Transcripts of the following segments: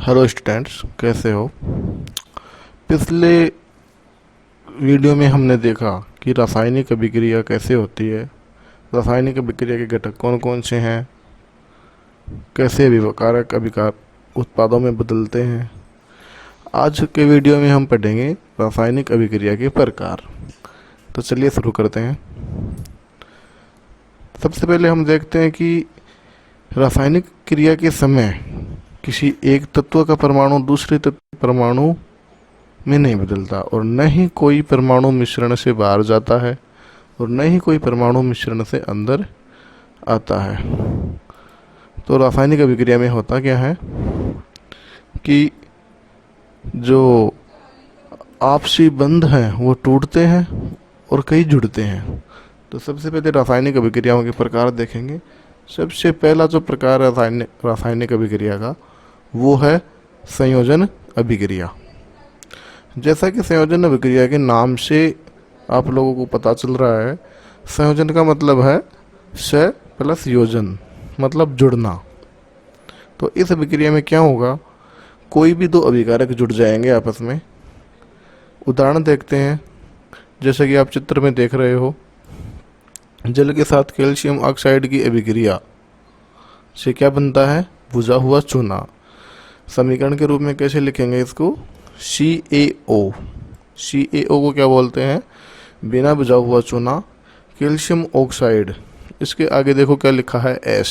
Hello students, कैसे हो। पिछले वीडियो में हमने देखा कि रासायनिक अभिक्रिया कैसे होती है, रासायनिक अभिक्रिया के घटक कौन कौन से हैं, कैसे विकारक अभिकार उत्पादों में बदलते हैं। आज के वीडियो में हम पढ़ेंगे रासायनिक अभिक्रिया के प्रकार। तो चलिए शुरू करते हैं। सबसे पहले हम देखते हैं कि रासायनिक क्रिया के समय किसी एक तत्व का परमाणु दूसरे तत्व परमाणु में नहीं बदलता और न ही कोई परमाणु मिश्रण से बाहर जाता है और न ही कोई परमाणु मिश्रण से अंदर आता है। तो रासायनिक अभिक्रिया में होता क्या है कि जो आपसी बंध हैं वो टूटते हैं और कई जुड़ते हैं। तो सबसे पहले रासायनिक अभिक्रियाओं के प्रकार देखेंगे। सबसे पहला जो प्रकार है रासायनिक अभिक्रिया का वो है संयोजन अभिक्रिया। जैसा कि संयोजन अभिक्रिया के नाम से आप लोगों को पता चल रहा है, संयोजन का मतलब है स प्लस योजन, मतलब जुड़ना। तो इस अभिक्रिया में क्या होगा, कोई भी दो अभिकारक जुड़ जाएंगे आपस में। उदाहरण देखते हैं, जैसे कि आप चित्र में देख रहे हो, जल के साथ कैल्शियम ऑक्साइड की अभिक्रिया से क्या बनता है, बुझा हुआ चूना। समीकरण के रूप में कैसे लिखेंगे इसको, CaO। CaO को क्या बोलते हैं, बिना बुझा हुआ चूना कैल्शियम ऑक्साइड। इसके आगे देखो क्या लिखा है, S,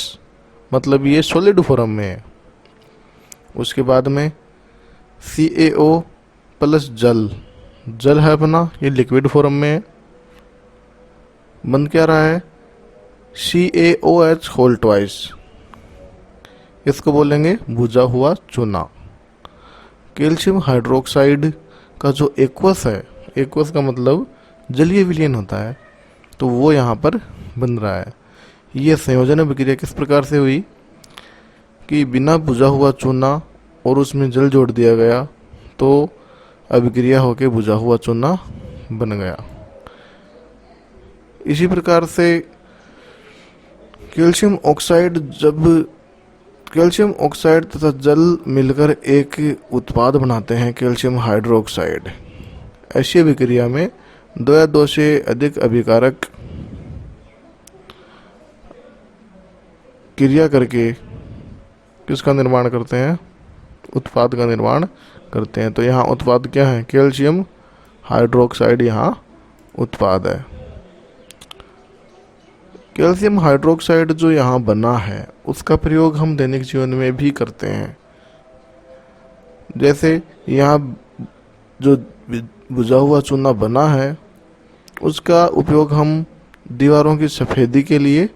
मतलब ये सॉलिड फॉर्म में है। उसके बाद में CaO प्लस जल, जल है अपना, ये लिक्विड फॉर्म में है। बन क्या रहा है, CaOH होल ट्वाइस, इसको बोलेंगे बुझा हुआ चूना। कैल्शियम हाइड्रोक्साइड का जो एक्वस है, एक्वस का मतलब जलीय विलयन होता है, तो वो यहाँ पर बन रहा है। ये संयोजन अभिक्रिया किस प्रकार से हुई कि बिना बुझा हुआ चूना और उसमें जल जोड़ दिया गया तो अभिक्रिया होकर बुझा हुआ चूना बन गया। इसी प्रकार से कैल्शियम ऑक्साइड तथा जल मिलकर एक उत्पाद बनाते हैं, कैल्शियम हाइड्रोक्साइड। ऐसी अभिक्रिया में दो या दो से अधिक अभिकारक क्रिया करके किसका निर्माण करते हैं, उत्पाद का निर्माण करते हैं। तो यहाँ उत्पाद क्या है, कैल्शियम हाइड्रोक्साइड यहाँ उत्पाद है। कैल्शियम हाइड्रोक्साइड जो यहाँ बना है उसका प्रयोग हम दैनिक जीवन में भी करते हैं। जैसे यहाँ जो बुझा हुआ चूना बना है उसका उपयोग हम दीवारों की सफ़ेदी के लिए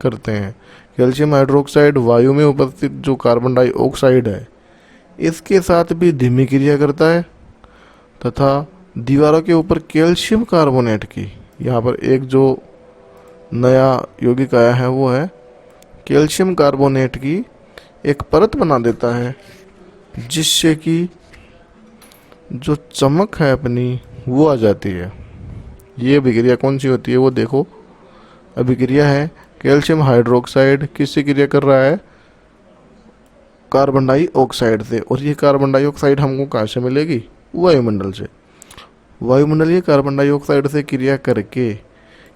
करते हैं। कैल्शियम हाइड्रोक्साइड वायु में उपस्थित जो कार्बन डाइऑक्साइड है इसके साथ भी धीमी क्रिया करता है तथा दीवारों के ऊपर कैल्शियम कार्बोनेट की, यहाँ पर एक जो नया यौगिक आया है वो है कैल्शियम कार्बोनेट की एक परत बना देता है, जिससे कि जो चमक है अपनी वो आ जाती है। ये अभिक्रिया कौन सी होती है वो देखो, अभिक्रिया है कैल्शियम हाइड्रोक्साइड किससे क्रिया कर रहा है, कार्बन डाइऑक्साइड से। और ये कार्बन डाइऑक्साइड हमको कहाँ से मिलेगी, वायुमंडल से। वायुमंडलीय कार्बन डाइऑक्साइड से क्रिया करके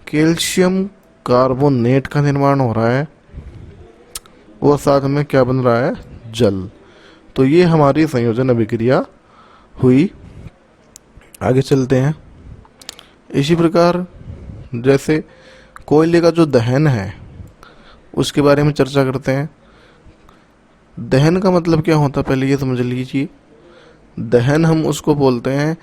कैल्शियम कार्बोनेट का निर्माण हो रहा है और साथ में क्या बन रहा है, जल। तो ये हमारी संयोजन अभिक्रिया हुई। आगे चलते हैं। इसी प्रकार जैसे कोयले का जो दहन है उसके बारे में चर्चा करते हैं। दहन का मतलब क्या होता है पहले ये समझ लीजिए। दहन हम उसको बोलते हैं,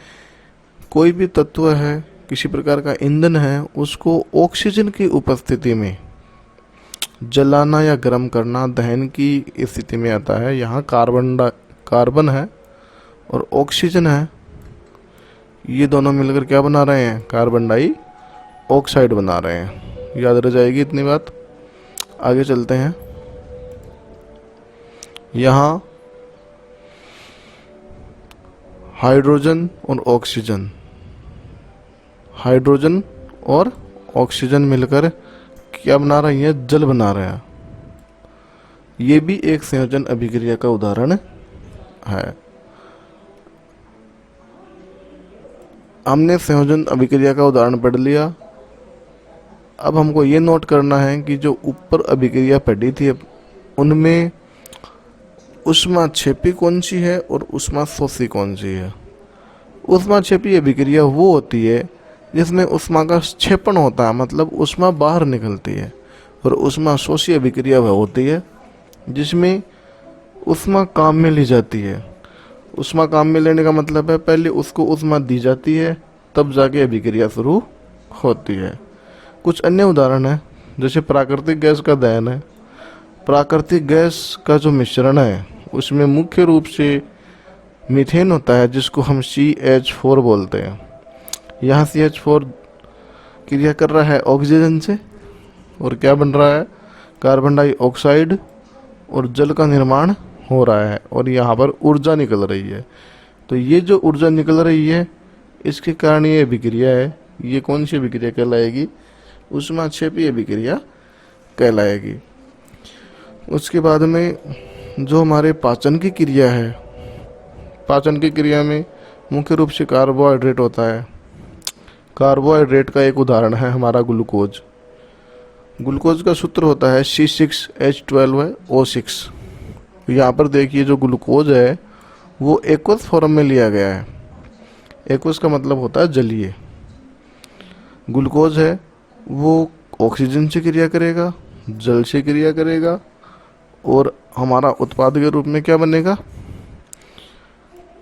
कोई भी तत्व है, किसी प्रकार का ईंधन है, उसको ऑक्सीजन की उपस्थिति में जलाना या गर्म करना दहन की स्थिति में आता है। यहाँ कार्बन है और ऑक्सीजन है, ये दोनों मिलकर क्या बना रहे हैं, कार्बन डाइऑक्साइड बना रहे हैं। याद रह जाएगी इतनी बात। आगे चलते हैं। यहाँ हाइड्रोजन और ऑक्सीजन मिलकर क्या बना रही है, जल बना रहे हैं। ये भी एक संयोजन अभिक्रिया का उदाहरण है। हमने संयोजन अभिक्रिया का उदाहरण पढ़ लिया। अब हमको ये नोट करना है कि जो ऊपर अभिक्रिया पढ़ी थी उनमें ऊष्माक्षेपी कौन सी है और ऊष्माशोषी कौन सी है। ऊष्माक्षेपी अभिक्रिया वो होती है जिसमें ऊष्मा का क्षेपण होता है, मतलब ऊष्मा बाहर निकलती है। और ऊष्माशोषी अभिक्रिया वह होती है जिसमें ऊष्मा काम में ली जाती है। ऊष्मा काम में लेने का मतलब है पहले उसको ऊष्मा दी जाती है तब जाके अभिक्रिया शुरू होती है। कुछ अन्य उदाहरण है जैसे प्राकृतिक गैस का दहन है। प्राकृतिक गैस का जो मिश्रण है उसमें मुख्य रूप से मीथेन होता है जिसको हम CH4 बोलते हैं। यहाँ CH4 क्रिया कर रहा है ऑक्सीजन से और क्या बन रहा है, कार्बन डाइऑक्साइड और जल का निर्माण हो रहा है और यहाँ पर ऊर्जा निकल रही है। तो ये जो ऊर्जा निकल रही है इसके कारण ये अभिक्रिया है। ये कौन सी अभिक्रिया कहलाएगी, ऊष्माक्षेपी अभिक्रिया कहलाएगी। उसके बाद में जो हमारे पाचन की क्रिया है, पाचन की क्रिया में मुख्य रूप से कार्बोहाइड्रेट होता है। कार्बोहाइड्रेट का एक उदाहरण है हमारा ग्लूकोज। ग्लूकोज का सूत्र होता है C6H12O6। यहाँ पर देखिए जो ग्लूकोज है वो एक्वस फॉर्म में लिया गया है। एक्वस का मतलब होता है जलीय। ग्लूकोज है वो ऑक्सीजन से क्रिया करेगा, जल से क्रिया करेगा और हमारा उत्पाद के रूप में क्या बनेगा,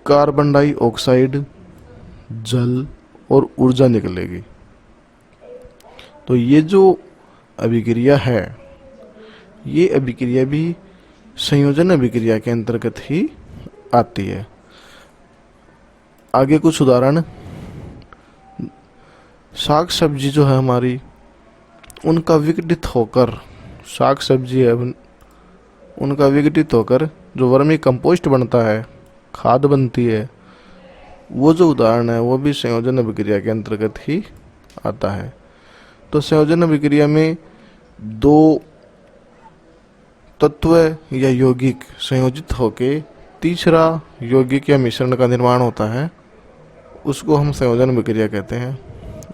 कार्बन डाइऑक्साइड, जल और ऊर्जा निकलेगी। तो ये जो अभिक्रिया है ये अभिक्रिया भी संयोजन अभिक्रिया के अंतर्गत ही आती है। आगे कुछ उदाहरण, साग सब्जी जो है हमारी उनका विघटित होकर, साग सब्जी है उनका विघटित होकर जो वर्मी कंपोस्ट बनता है, खाद बनती है, वो जो उदाहरण है वो भी संयोजन अभिक्रिया के अंतर्गत ही आता है। तो संयोजन अभिक्रिया में दो तत्व या यौगिक संयोजित होके तीसरा यौगिक या मिश्रण का निर्माण होता है, उसको हम संयोजन अभिक्रिया कहते हैं।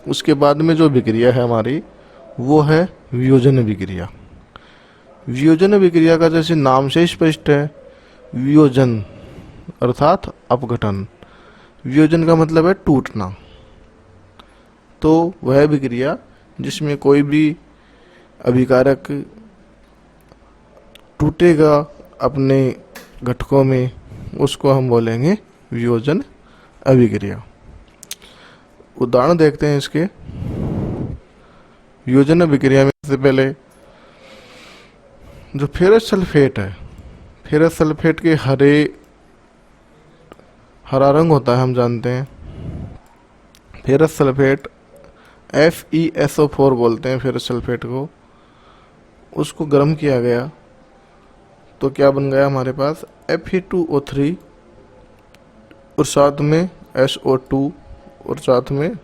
उसके बाद में जो अभिक्रिया है हमारी वो है वियोजन अभिक्रिया। वियोजन अभिक्रिया का जैसे नाम से स्पष्ट है, वियोजन अर्थात अपघटन। वियोजन का मतलब है टूटना। तो वह अभिक्रिया जिसमें कोई भी अभिकारक टूटेगा अपने घटकों में, उसको हम बोलेंगे वियोजन अभिक्रिया। उदाहरण देखते हैं इसके। वियोजन अभिक्रिया में सबसे पहले जो फेरस सल्फेट है, फेरस सल्फेट के हरा रंग होता है, हम जानते हैं। फेरस सल्फेट FeSO4 बोलते हैं फेरस सल्फेट को। उसको गर्म किया गया तो क्या बन गया हमारे पास Fe2O3 और साथ में SO2 और साथ में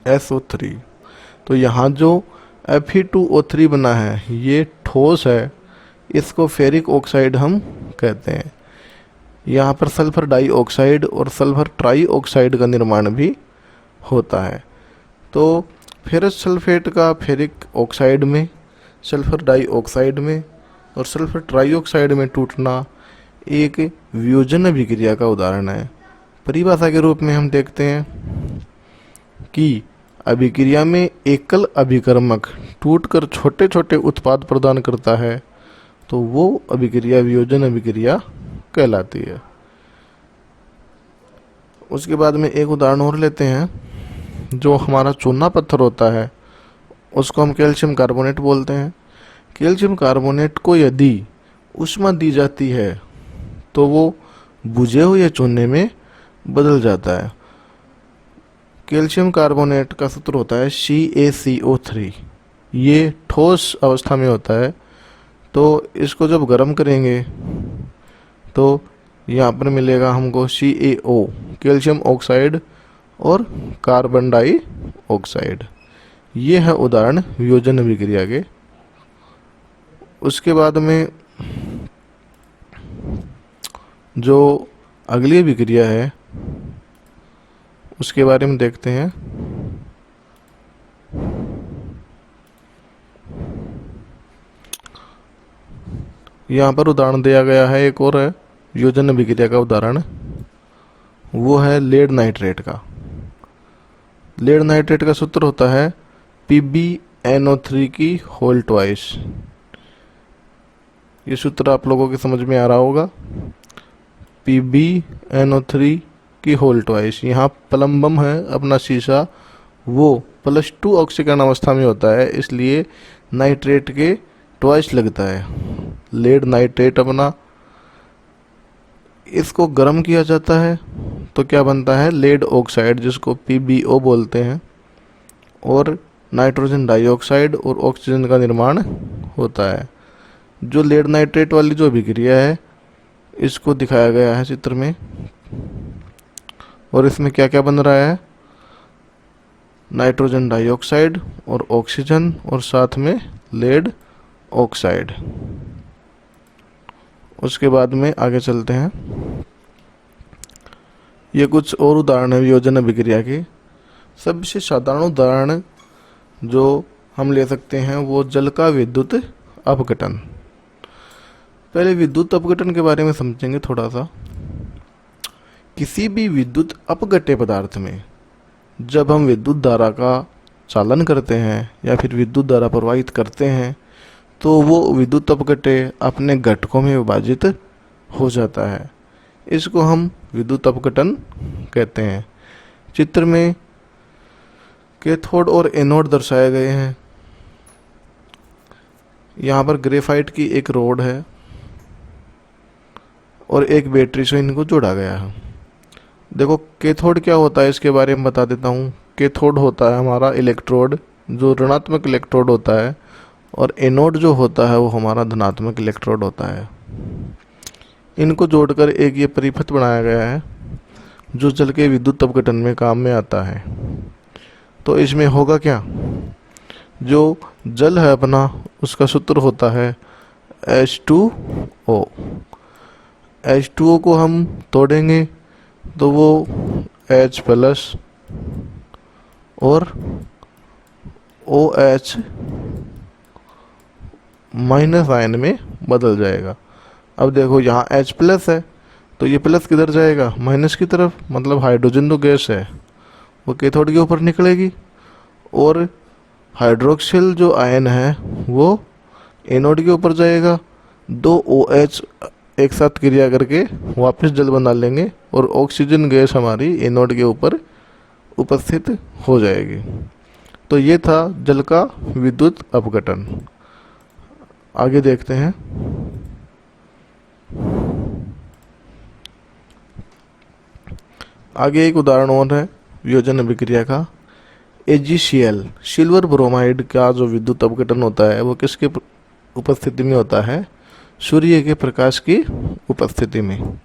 SO3। तो यहाँ जो Fe2O3 बना है ये ठोस है, इसको फेरिक ऑक्साइड हम कहते हैं। यहाँ पर सल्फर डाइऑक्साइड और सल्फर ट्राइऑक्साइड का निर्माण भी होता है। तो फेरस सल्फेट का फेरिक ऑक्साइड में, सल्फर डाइऑक्साइड में और सल्फर ट्राइऑक्साइड में टूटना एक वियोजन अभिक्रिया का उदाहरण है। परिभाषा के रूप में हम देखते हैं कि अभिक्रिया में एकल अभिकर्मक टूटकर छोटे छोटे उत्पाद प्रदान करता है तो वो अभिक्रिया वियोजन अभिक्रिया कहलाती है। उसके बाद में एक उदाहरण और लेते हैं। जो हमारा चूना पत्थर होता है उसको हम कैल्शियम कार्बोनेट बोलते हैं। कैल्शियम कार्बोनेट को यदि ऊष्मा दी जाती है तो वो बुझे हुए चूने में बदल जाता है। कैल्शियम कार्बोनेट का सूत्र होता है CaCO3। ये ठोस अवस्था में होता है। तो इसको जब गर्म करेंगे तो यहाँ पर मिलेगा हमको CaO, कैल्शियम ऑक्साइड और कार्बन डाइऑक्साइड। ये है उदाहरण वियोजन अभिक्रिया के। उसके बाद में जो अगली अभिक्रिया है उसके बारे में देखते हैं। यहाँ पर उदाहरण दिया गया है, एक और है वियोजन अभिक्रिया का उदाहरण, वो है लेड नाइट्रेट का। लेड नाइट्रेट का सूत्र होता है PbNO3 की होल ट्वाइस। ये सूत्र आप लोगों के समझ में आ रहा होगा, PbNO3 की होल ट्वाइस। यहाँ प्लम्बम है अपना शीशा, वो +2 ऑक्सीकरण अवस्था में होता है, इसलिए नाइट्रेट के ट्वाइस लगता है। लेड नाइट्रेट अपना, इसको गर्म किया जाता है तो क्या बनता है, लेड ऑक्साइड, जिसको PbO बोलते हैं, और नाइट्रोजन डाइऑक्साइड और ऑक्सीजन का निर्माण होता है। जो लेड नाइट्रेट वाली जो अभिक्रिया है इसको दिखाया गया है चित्र में, और इसमें क्या क्या बन रहा है, नाइट्रोजन डाइऑक्साइड और ऑक्सीजन और साथ में लेड ऑक्साइड। उसके बाद में आगे चलते हैं। ये कुछ और उदाहरण है वियोजन अभिक्रिया के। सबसे साधारण उदाहरण जो हम ले सकते हैं वो जल का विद्युत अपघटन। पहले विद्युत अपघटन के बारे में समझेंगे थोड़ा सा। किसी भी विद्युत अपघट्य पदार्थ में जब हम विद्युत धारा का चालन करते हैं या फिर विद्युत धारा प्रवाहित करते हैं तो वो विद्युत अपघट्य अपने घटकों में विभाजित हो जाता है। इसको हम विद्युत अपघटन कहते हैं। चित्र में कैथोड और एनोड दर्शाए गए हैं। यहाँ पर ग्रेफाइट की एक रोड है और एक बैटरी से इनको जोड़ा गया है। देखो कैथोड क्या होता है इसके बारे में बता देता हूँ। कैथोड होता है हमारा इलेक्ट्रोड, जो ऋणात्मक इलेक्ट्रोड होता है, और एनोड जो होता है वो हमारा धनात्मक इलेक्ट्रोड होता है। इनको जोड़कर एक ये परिपथ बनाया गया है जो जल के विद्युत अपघटन में काम में आता है। तो इसमें होगा क्या, जो जल है अपना उसका सूत्र होता है H2O। H2O को हम तोड़ेंगे तो वो H+ और OH- आयन में बदल जाएगा। अब देखो यहाँ H+ है तो ये प्लस किधर जाएगा, माइनस की तरफ, मतलब हाइड्रोजन तो गैस है वो कैथोड के ऊपर निकलेगी, और हाइड्रोक्सिल जो आयन है वो एनोड के ऊपर जाएगा। 2 OH एक साथ क्रिया करके वापस जल बना लेंगे और ऑक्सीजन गैस हमारी एनोड के ऊपर उपस्थित हो जाएगी। तो ये था जल का विद्युत अपघटन। आगे देखते हैं। आगे एक उदाहरण और है वियोजन अभिक्रिया का। AgCl सिल्वर ब्रोमाइड का जो विद्युत अपघटन होता है वो किसके उपस्थिति में होता है, सूर्य के प्रकाश की उपस्थिति में।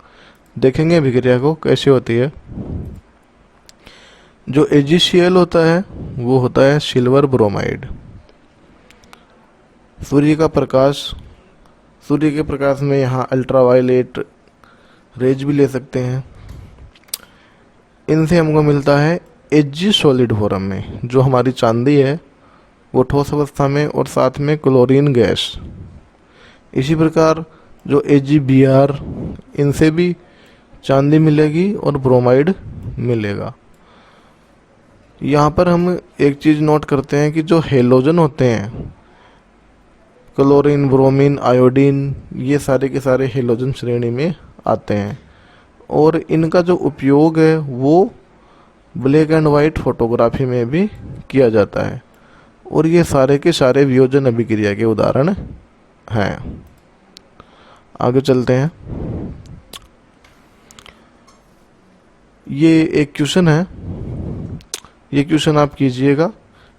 देखेंगे अभिक्रिया को कैसे होती है। जो AgCl होता है वो होता है सिल्वर ब्रोमाइड। सूर्य का प्रकाश, सूर्य के प्रकाश में यहाँ अल्ट्रावायलेट रेज भी ले सकते हैं। इनसे हमको मिलता है Ag सॉलिड फॉर्म में, जो हमारी चांदी है वो ठोस अवस्था में, और साथ में क्लोरीन गैस। इसी प्रकार जो AgBr, इनसे भी चांदी मिलेगी और ब्रोमाइड मिलेगा। यहाँ पर हम एक चीज़ नोट करते हैं कि जो हेलोजन होते हैं, क्लोरीन, ब्रोमीन, आयोडीन, ये सारे के सारे हेलोजन श्रेणी में आते हैं, और इनका जो उपयोग है वो ब्लैक एंड वाइट फोटोग्राफी में भी किया जाता है, और ये सारे के सारे वियोजन अभिक्रिया के उदाहरण हैं। आगे चलते हैं। ये एक क्वेश्चन है, ये क्वेश्चन आप कीजिएगा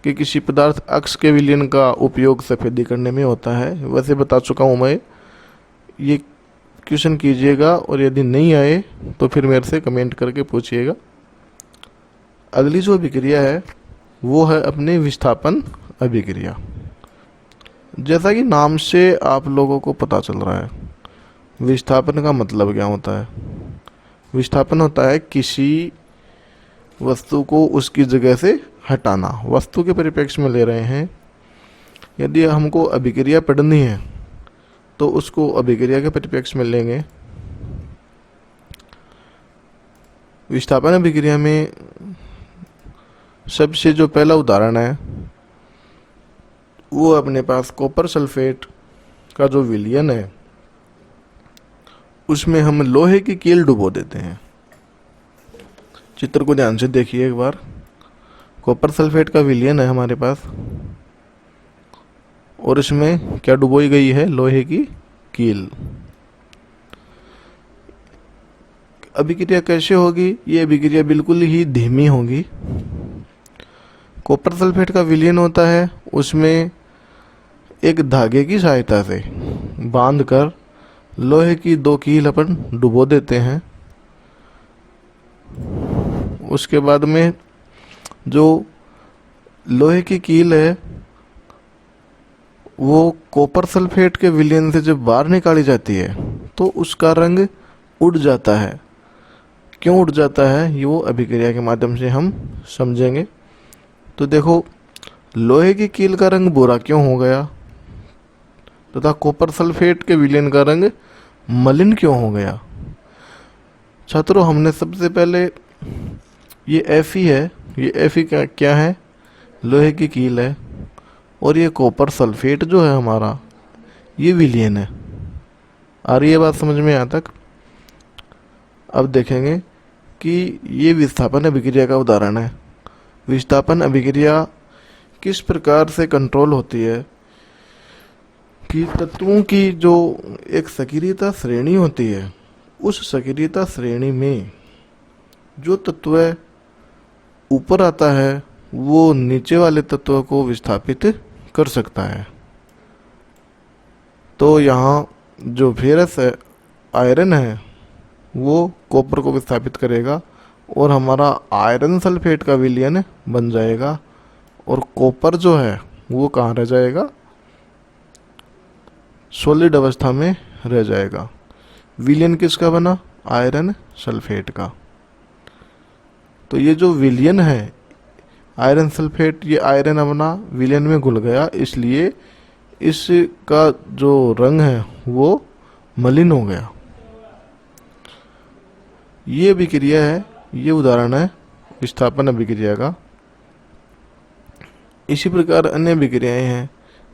कि किसी पदार्थ अक्स के विलयन का उपयोग सफेदी करने में होता है। वैसे बता चुका हूँ मैं, ये क्वेश्चन कीजिएगा, और यदि नहीं आए तो फिर मेरे से कमेंट करके पूछिएगा। अगली जो अभिक्रिया है वो है अपनी विस्थापन अभिक्रिया। जैसा कि नाम से आप लोगों को पता चल रहा है, विस्थापन का मतलब क्या होता है? विस्थापन होता है किसी वस्तु को उसकी जगह से हटाना। वस्तु के परिप्रेक्ष्य में ले रहे हैं, यदि हमको अभिक्रिया पढ़नी है तो उसको अभिक्रिया के परिप्रेक्ष्य में लेंगे। विस्थापन अभिक्रिया में सबसे जो पहला उदाहरण है वो अपने पास कॉपर सल्फेट का जो विलयन है उसमें हम लोहे की कील डुबो देते हैं। चित्र को ध्यान से देखिए एक बार। कॉपर सल्फेट का विलयन है हमारे पास और इसमें क्या डुबोई गई है? लोहे की कील। अभिक्रिया कैसे होगी? ये अभिक्रिया बिल्कुल ही धीमी होगी। कॉपर सल्फेट का विलयन होता है, उसमें एक धागे की सहायता से बांधकर लोहे की 2 कील अपन डुबो देते हैं। उसके बाद में जो लोहे की कील है वो कॉपर सल्फेट के विलयन से जब बाहर निकाली जाती है तो उसका रंग उड़ जाता है। क्यों उड़ जाता है ये वो अभिक्रिया के माध्यम से हम समझेंगे। तो देखो, लोहे की कील का रंग भूरा क्यों हो गया तथा कॉपर सल्फेट के विलयन का रंग मलिन क्यों हो गया? छात्रों, हमने सबसे पहले ये Fe है, ये Fe क्या है? लोहे की कील है और ये कॉपर सल्फेट जो है हमारा ये विलयन है। आ रही है बात समझ में यहाँ तक? अब देखेंगे कि ये विस्थापन अभिक्रिया का उदाहरण है। विस्थापन अभिक्रिया किस प्रकार से कंट्रोल होती है कि तत्वों की जो एक सक्रियता श्रेणी होती है उस सक्रियता श्रेणी में जो तत्व ऊपर आता है वो नीचे वाले तत्व को विस्थापित कर सकता है। तो यहाँ जो फेरस है, आयरन है, वो कॉपर को विस्थापित करेगा और हमारा आयरन सल्फेट का विलयन बन जाएगा और कॉपर जो है वो कहाँ रह जाएगा? सॉलिड अवस्था में रह जाएगा। विलयन किसका बना? आयरन सल्फेट का। तो ये जो विलयन है आयरन सल्फेट, ये आयरन अपना विलयन में घुल गया, इसलिए इसका जो रंग है वो मलिन हो गया। ये अभिक्रिया है, ये उदाहरण है विस्थापन अभिक्रिया का। इसी प्रकार अन्य अभिक्रियाएं हैं,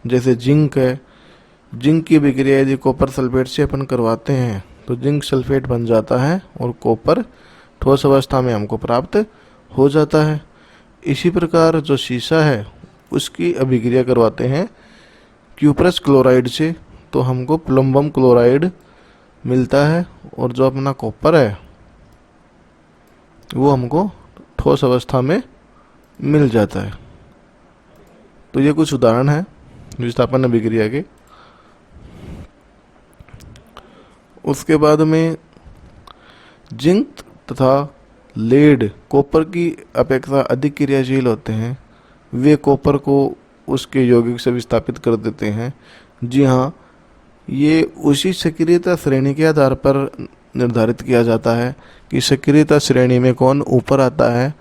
जैसे जिंक है। जिंक की अभिक्रिया यदि कॉपर सल्फेट से अपन करवाते हैं तो जिंक सल्फेट बन जाता है और कॉपर ठोस अवस्था में हमको प्राप्त हो जाता है। इसी प्रकार जो शीशा है उसकी अभिक्रिया करवाते हैं क्यूप्रस क्लोराइड से तो हमको प्लम्बम क्लोराइड मिलता है और जो अपना कॉपर है वो हमको ठोस अवस्था में मिल जाता है। तो ये कुछ उदाहरण है विस्थापन अभिक्रिया के। उसके बाद में जिंक तथा लेड कॉपर की अपेक्षा अधिक क्रियाशील होते हैं। वे कॉपर को उसके यौगिक से विस्थापित कर देते हैं। जी हाँ, ये उसी सक्रियता श्रेणी के आधार पर निर्धारित किया जाता है कि सक्रियता श्रेणी में कौन ऊपर आता है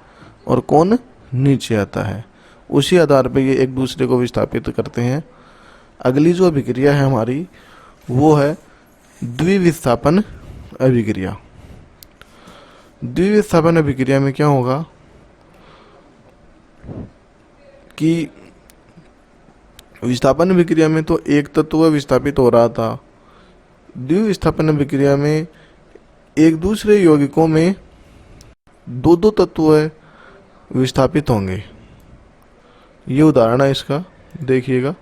और कौन नीचे आता है। उसी आधार पर ये एक दूसरे को विस्थापित करते हैं। अगली जो अभिक्रिया है हमारी वो है द्विविस्थापन अभिक्रिया। द्विविस्थापन अभिक्रिया में क्या होगा कि विस्थापन अभिक्रिया में तो एक तत्व विस्थापित हो रहा था, द्विविस्थापन अभिक्रिया में एक दूसरे यौगिकों में दो दो तत्व विस्थापित होंगे। ये उदाहरण है इसका, देखिएगा।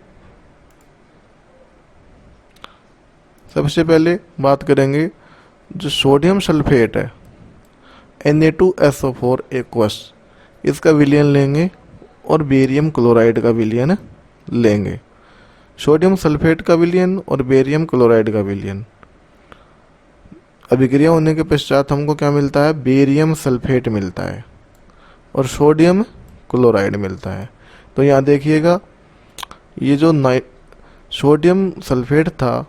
सबसे पहले बात करेंगे जो सोडियम सल्फेट है Na2SO4 एक्वस, इसका विलयन लेंगे और बेरियम क्लोराइड का विलयन लेंगे। सोडियम सल्फेट का विलयन और बेरियम क्लोराइड का विलयन अभिक्रिया होने के पश्चात हमको क्या मिलता है? बेरियम सल्फेट मिलता है और सोडियम क्लोराइड मिलता है। तो यहाँ देखिएगा, ये जो सोडियम सल्फेट था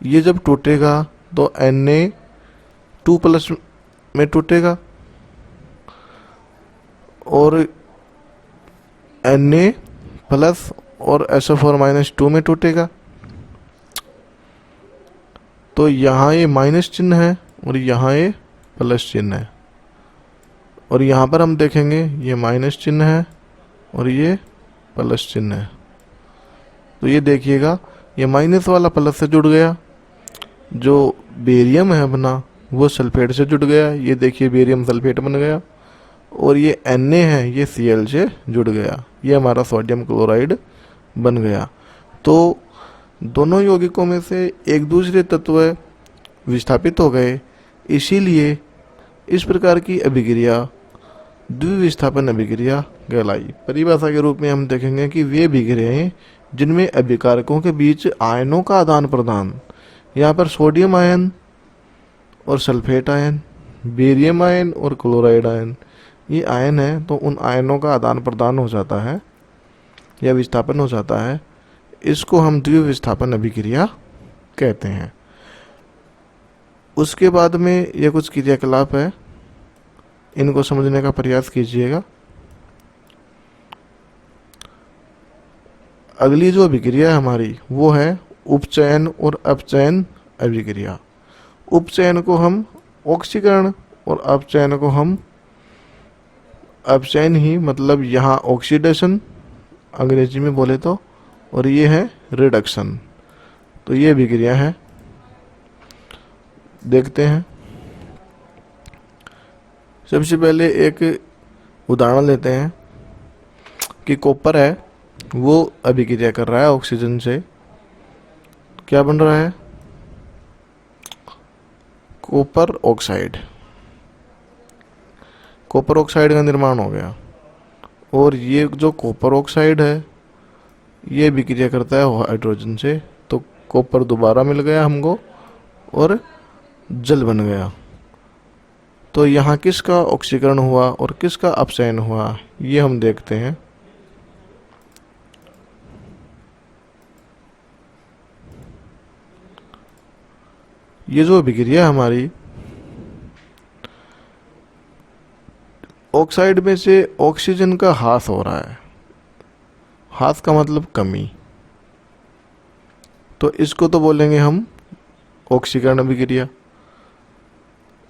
ये जब टूटेगा तो Na2+ में टूटेगा और Na+ और SO4- में टूटेगा। तो यहाँ ये माइनस चिन्ह है और यहाँ ये प्लस चिन्ह है, और यहाँ पर हम देखेंगे ये माइनस चिन्ह है और ये प्लस चिन्ह है। तो ये देखिएगा, ये माइनस वाला प्लस से जुड़ गया, जो बेरियम है अपना वो सल्फेट से जुड़ गया, ये देखिए बेरियम सल्फेट बन गया, और ये Na है ये Cl से जुड़ गया, ये हमारा सोडियम क्लोराइड बन गया। तो दोनों यौगिकों में से एक दूसरे तत्व विस्थापित हो गए, इसीलिए इस प्रकार की अभिक्रिया द्विविस्थापन अभिक्रिया कहलाई। परिभाषा के रूप में हम देखेंगे कि वे अभिक्रियाएं जिनमें अभिकारकों के बीच आयनों का आदान प्रदान, यहाँ पर सोडियम आयन और सल्फेट आयन, बेरियम आयन और क्लोराइड आयन, ये आयन है, तो उन आयनों का आदान प्रदान हो जाता है या विस्थापन हो जाता है, इसको हम द्विविस्थापन अभिक्रिया कहते हैं। उसके बाद में ये कुछ क्रियाकलाप है, इनको समझने का प्रयास कीजिएगा। अगली जो अभिक्रिया है हमारी वो है उपचयन और अपचयन अभिक्रिया। उपचयन को हम ऑक्सीकरण और अपचयन को हम अपचयन ही, मतलब यहाँ ऑक्सीडेशन अंग्रेजी में बोले तो, और ये है रिडक्शन। तो ये अभिक्रिया है, देखते हैं। सबसे पहले एक उदाहरण लेते हैं कि कॉपर है वो अभिक्रिया कर रहा है ऑक्सीजन से, क्या बन रहा है, कॉपर ऑक्साइड। कॉपर ऑक्साइड का निर्माण हो गया, और ये जो कॉपर ऑक्साइड है ये अभिक्रिया करता है हाइड्रोजन से, तो कॉपर दोबारा मिल गया हमको और जल बन गया। तो यहाँ किसका ऑक्सीकरण हुआ और किसका अपचयन हुआ, ये हम देखते हैं। ये जो अभिक्रिया हमारी, ऑक्साइड में से ऑक्सीजन का ह्रास हो रहा है, ह्रास का मतलब कमी, तो इसको तो बोलेंगे हम ऑक्सीकरण अभिक्रिया।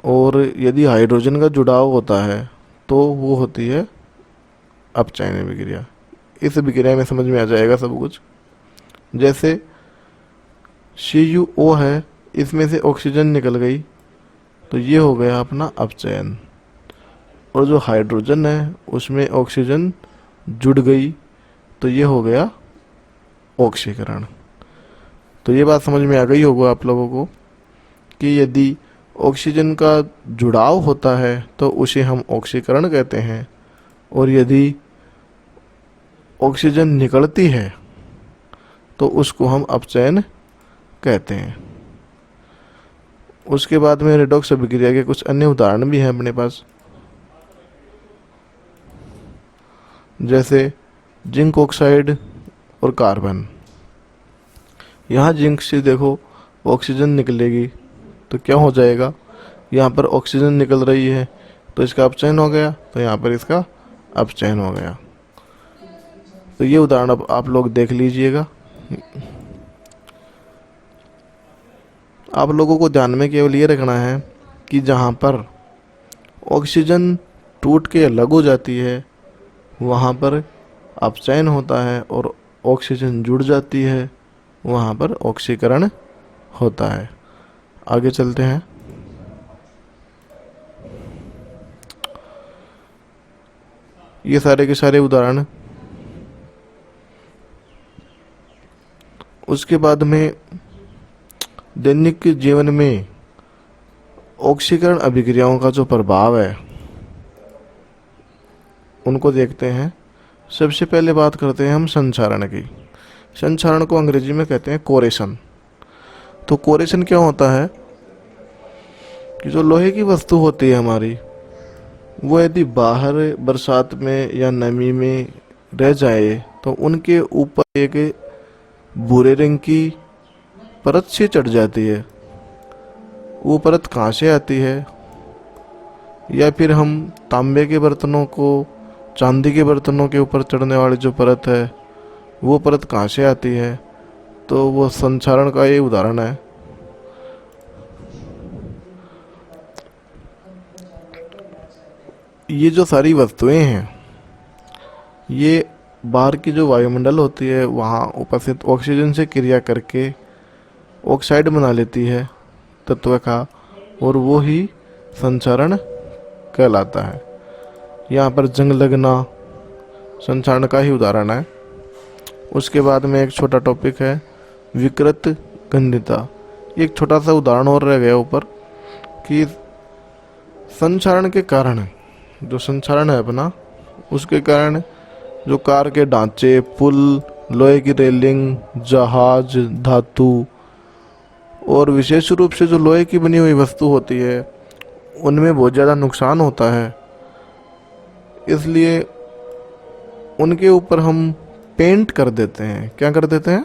और यदि हाइड्रोजन का जुड़ाव होता है तो वो होती है अपचयन अभिक्रिया। इस अभिक्रिया में समझ में आ जाएगा सब कुछ। जैसे CuO है, इसमें से ऑक्सीजन निकल गई तो ये हो गया अपना अपचयन, और जो हाइड्रोजन है उसमें ऑक्सीजन जुड़ गई तो ये हो गया ऑक्सीकरण। तो ये बात समझ में आ गई होगा आप लोगों को कि यदि ऑक्सीजन का जुड़ाव होता है तो उसे हम ऑक्सीकरण कहते हैं, और यदि ऑक्सीजन निकलती है तो उसको हम अपचयन कहते हैं। उसके बाद में रिडॉक्स अभिक्रिया के कुछ अन्य उदाहरण भी हैं अपने पास, जैसे जिंक ऑक्साइड और कार्बन। यहाँ जिंक से देखो ऑक्सीजन निकलेगी तो क्या हो जाएगा, यहाँ पर ऑक्सीजन निकल रही है तो इसका अपचयन हो गया, तो यहाँ पर इसका अपचयन हो गया। तो ये उदाहरण अब आप लोग देख लीजिएगा। आप लोगों को ध्यान में केवल ये रखना है कि जहाँ पर ऑक्सीजन टूट के अलग हो जाती है वहाँ पर अपचयन होता है, और ऑक्सीजन जुड़ जाती है वहाँ पर ऑक्सीकरण होता है। आगे चलते हैं। ये सारे के सारे उदाहरण। उसके बाद में दैनिक जीवन में ऑक्सीकरण अभिक्रियाओं का जो प्रभाव है उनको देखते हैं। सबसे पहले बात करते हैं हम संक्षारण की। संक्षारण को अंग्रेजी में कहते हैं कोरेशन। तो कोरेशन क्या होता है कि जो लोहे की वस्तु होती है हमारी, वो यदि बाहर बरसात में या नमी में रह जाए तो उनके ऊपर एक भूरे रंग की परत सी चढ़ जाती है, वो परत कहाँ से आती है, या फिर हम तांबे के बर्तनों को चांदी के बर्तनों के ऊपर चढ़ने वाली जो परत है वो परत कहाँ से आती है, तो वो संचारण का ये उदाहरण है। ये जो सारी वस्तुएं हैं ये बाहर की जो वायुमंडल होती है वहाँ उपस्थित ऑक्सीजन से क्रिया करके ऑक्साइड बना लेती है तत्व का, और वो ही संचारण कहलाता है। यहाँ पर जंग लगना संचारण का ही उदाहरण है। उसके बाद में एक छोटा टॉपिक है विकृत गंधिता। एक छोटा सा उदाहरण और रह गया ऊपर कि संचारण के कारण, जो संचारण है अपना, उसके कारण जो कार के ढांचे, पुल, लोहे की रेलिंग, जहाज, धातु और विशेष रूप से जो लोहे की बनी हुई वस्तु होती है उनमें बहुत ज़्यादा नुकसान होता है। इसलिए उनके ऊपर हम पेंट कर देते हैं। क्या कर देते हैं?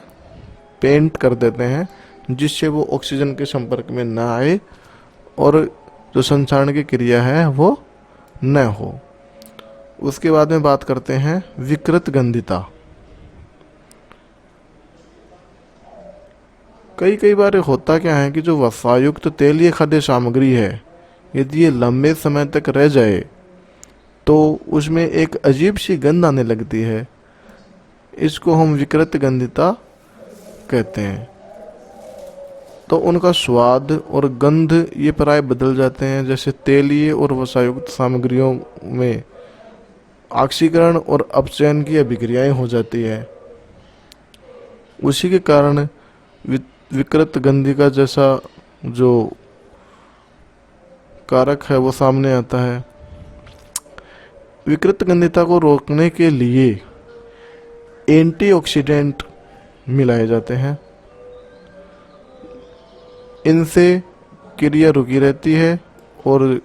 पेंट कर देते हैं, जिससे वो ऑक्सीजन के संपर्क में न आए और जो संचारण की क्रिया है वो न हो। उसके बाद में बात करते हैं विकृत गंधिता। कई बार होता क्या है कि जो वसायुक्त तेलीय खाद्य सामग्री है यदि ये लंबे समय तक रह जाए तो उसमें एक अजीब सी गंध आने लगती है। इसको हम विकृत गंधिता कहते हैं। तो उनका स्वाद और गंध ये प्राय बदल जाते हैं। जैसे तेलीय और वसायुक्त सामग्रियों में ऑक्सीकरण और अपचयन की अभिक्रियाएं हो जाती है। उसी के कारण विकृत गंधिका जैसा जो कारक है वो सामने आता है। विकृत गंधिता को रोकने के लिए एंटीऑक्सीडेंट मिलाए जाते हैं। इनसे क्रिया रुकी रहती है और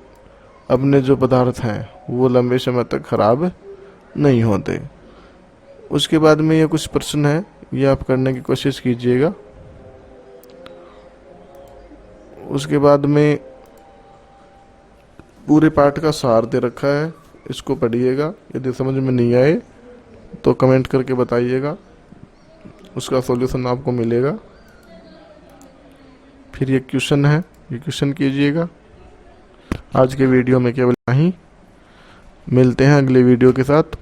अपने जो पदार्थ हैं वो लंबे समय तक खराब नहीं होते। उसके बाद में ये कुछ प्रश्न है, ये आप करने की कोशिश कीजिएगा। उसके बाद में पूरे पाठ का सार दे रखा है, इसको पढ़िएगा। यदि समझ में नहीं आए तो कमेंट करके बताइएगा, उसका सॉल्यूशन आपको मिलेगा। फिर ये क्वेश्चन है, ये क्वेश्चन कीजिएगा। आज के वीडियो में केवल यहीं मिलते हैं अगले वीडियो के साथ।